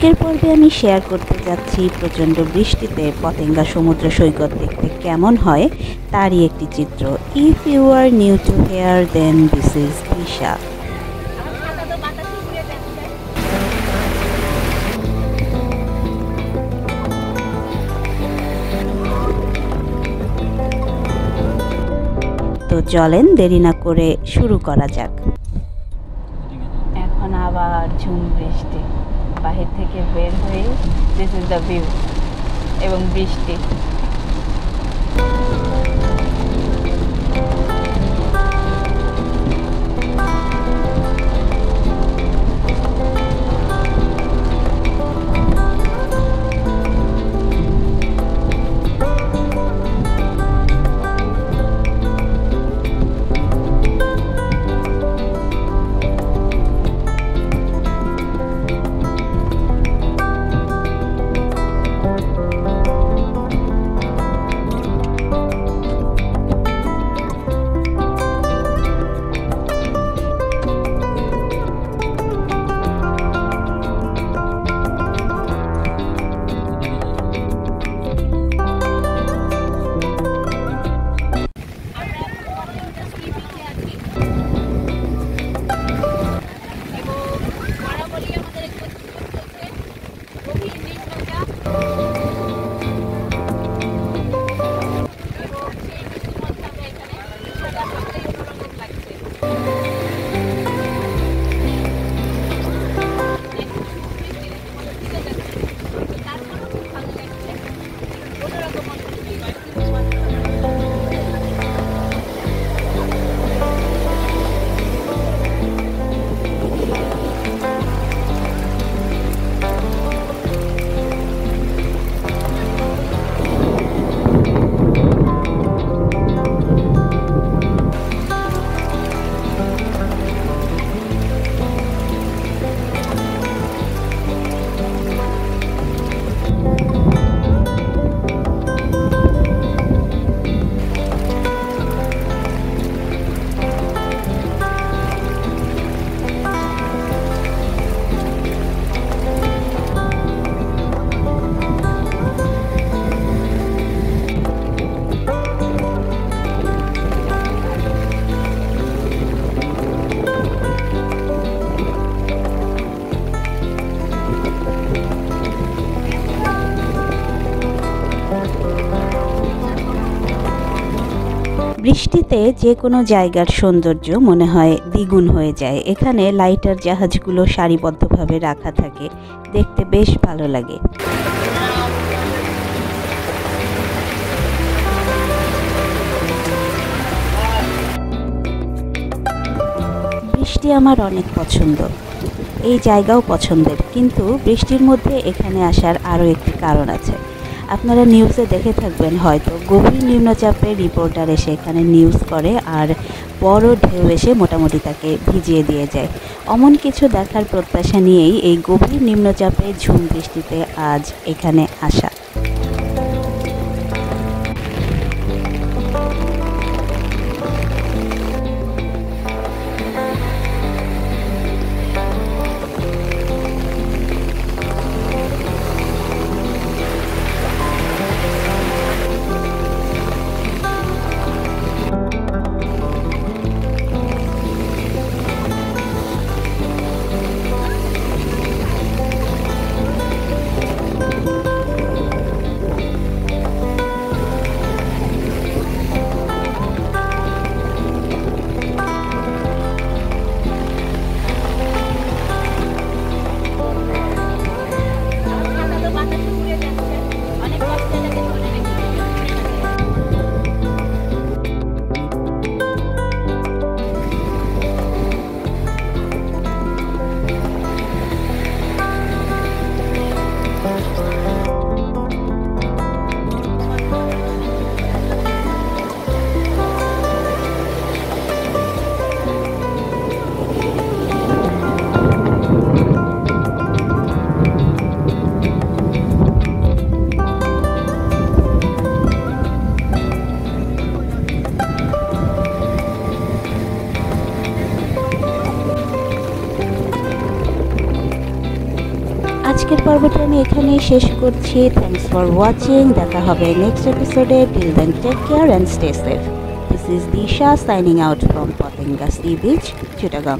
আজকের পর্বে আমি শেয়ার করতে যাচ্ছি প্রচণ্ড বৃষ্টিতে পতেঙ্গা সমুদ্র সৈকত দেখতে কেমন হয় তারই একটি চিত্র। If you are new to here then this is Disha. তো চলেন দেরি না করে শুরু করা যাক। এখন আবার ঝুম বৃষ্টি, বাহির থেকে বের হয়ে দিস ইজ দ্য ভিউ এবং বৃষ্টি। বৃষ্টিতে যে কোনো জায়গার সৌন্দর্য মনে হয় দ্বিগুণ হয়ে যায়। এখানে লাইটার জাহাজগুলো সারিবদ্ধভাবে রাখা থাকে, দেখতে বেশ ভালো লাগে। বৃষ্টি আমার অনেক পছন্দ, এই জায়গাও পছন্দের, কিন্তু বৃষ্টির মধ্যে এখানে আসার আরও একটি কারণ আছে। আপনারা নিউজে দেখে থাকবেন হয়তো, গভীর নিম্নচাপের রিপোর্টার এসে এখানে নিউজ করে আর বড় ঢেউ এসে মোটামুটি তাকে ভিজিয়ে দিয়ে যায়। অমন কিছু দেখার প্রত্যাশা নিয়েই এই গভীর নিম্নচাপে ঝুম বৃষ্টিতে আজ এখানে আসা। আজকের পর্বটি আমি এখানেই শেষ করছি। Thanks for watching. দেখা হবে নেক্সট এপিসোডে। Till then take care and stay safe. This is Disha signing out from Patenga sea beach, Chittagong.